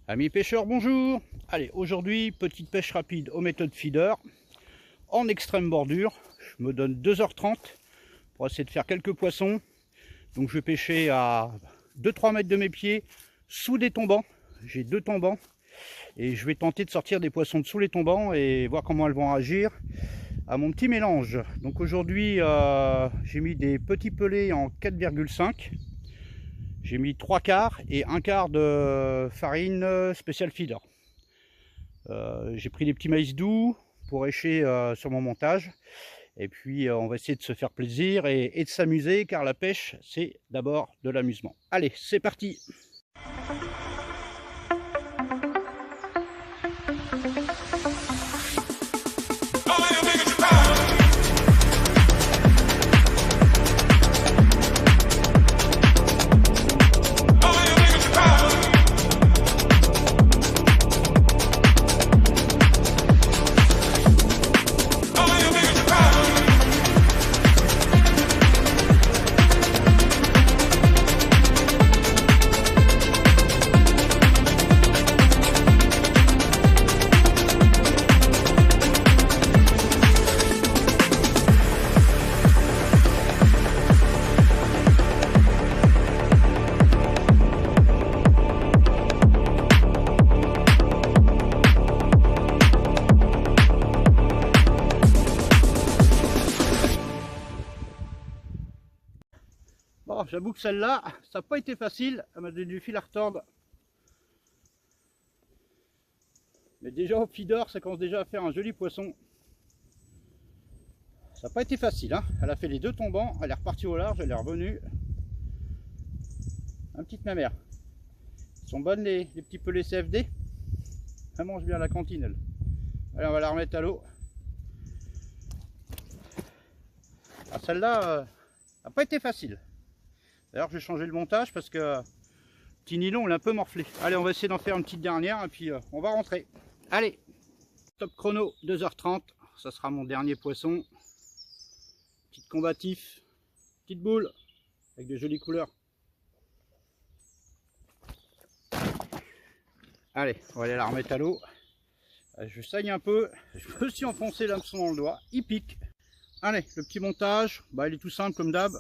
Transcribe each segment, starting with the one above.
Amis pêcheurs, bonjour. Allez, aujourd'hui, petite pêche rapide aux méthodes feeder, en extrême bordure. Je me donne 2h30 pour essayer de faire quelques poissons. Donc je vais pêcher à 2-3 mètres de mes pieds, sous des tombants. J'ai 2 tombants. Et je vais tenter de sortir des poissons dessous les tombants et voir comment elles vont réagir à mon petit mélange. Donc aujourd'hui, j'ai mis des petits pelés en 4,5. J'ai mis 3 quarts et 1 quart de farine spécial feeder. J'ai pris des petits maïs doux pour écher sur mon montage. Et puis on va essayer de se faire plaisir et de s'amuser, car la pêche, c'est d'abord de l'amusement. Allez, c'est parti! Bon, j'avoue que celle-là, ça n'a pas été facile, elle m'a donné du fil à retordre. Mais déjà au feeder, ça commence déjà à faire un joli poisson. Ça n'a pas été facile, hein. Elle a fait les 2 tombants, elle est repartie au large, elle est revenue. Un petit mamère. Elles sont bonnes les petits pelés CFD. Elle mange bien à la cantine, elle. Allez, on va la remettre à l'eau. Ah, celle-là, n'a pas été facile. D'ailleurs, je vais changer le montage parce que petit nylon, il est un peu morflé. Allez, on va essayer d'en faire une petite dernière et puis on va rentrer. Allez, top chrono, 2h30. Ça sera mon dernier poisson. Petite combatif, petite boule avec de jolies couleurs. Allez, on va aller la remettre à l'eau. Je saigne un peu. Je me suis enfoncé l'hameçon dans le doigt. Il pique. Allez, le petit montage, bah, il est tout simple comme d'hab.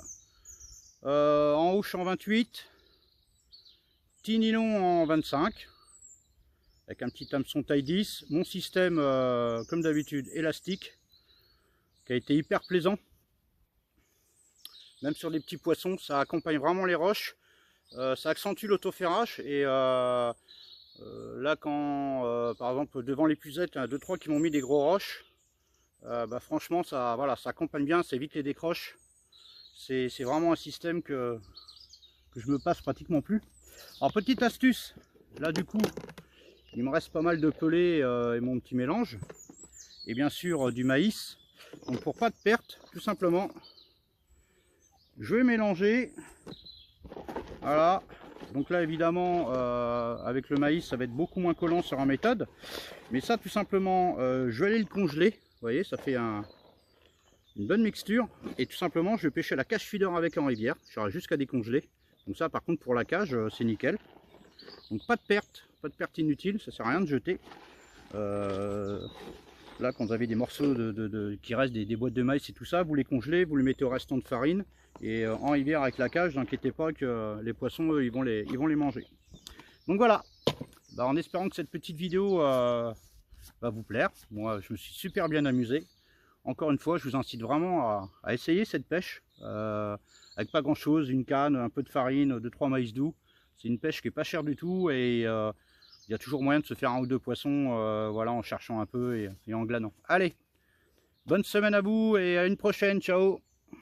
En haut je suis en 28, petit nylon en 25, avec un petit hameçon taille 10. Mon système, comme d'habitude, élastique, qui a été hyper plaisant. Même sur les petits poissons, ça accompagne vraiment les roches, ça accentue l'autoferrage. Et là, quand par exemple devant l'épuisette, il y en a 2-3 qui m'ont mis des gros roches, bah, franchement, ça, voilà, ça accompagne bien, ça évite les décroches. C'est vraiment un système que je me passe pratiquement plus. Alors, petite astuce, là du coup, il me reste pas mal de pelés et mon petit mélange. Et bien sûr du maïs. Donc pour pas de perte, tout simplement, je vais mélanger. Voilà. Donc là évidemment, avec le maïs, ça va être beaucoup moins collant sur une méthode. Mais ça tout simplement, je vais aller le congeler. Vous voyez, ça fait une bonne mixture, et tout simplement je vais pêcher la cage feeder avec en rivière. J'aurai jusqu'à décongeler. Donc ça par contre pour la cage c'est nickel. Donc pas de perte inutile, ça sert à rien de jeter. Là quand vous avez des morceaux qui restent des boîtes de maïs et tout ça, vous les congelez, vous les mettez au restant de farine, et en rivière avec la cage, n'inquiétez pas que les poissons eux, ils vont les manger. Donc voilà, bah, en espérant que cette petite vidéo va vous plaire. Moi je me suis super bien amusé. Encore une fois, je vous incite vraiment à essayer cette pêche avec pas grand chose, une canne, un peu de farine, 2-3 maïs doux. C'est une pêche qui est pas chère du tout, et il y a toujours moyen de se faire 1 ou 2 poissons, voilà, en cherchant un peu et en glanant. Allez, bonne semaine à vous et à une prochaine, ciao!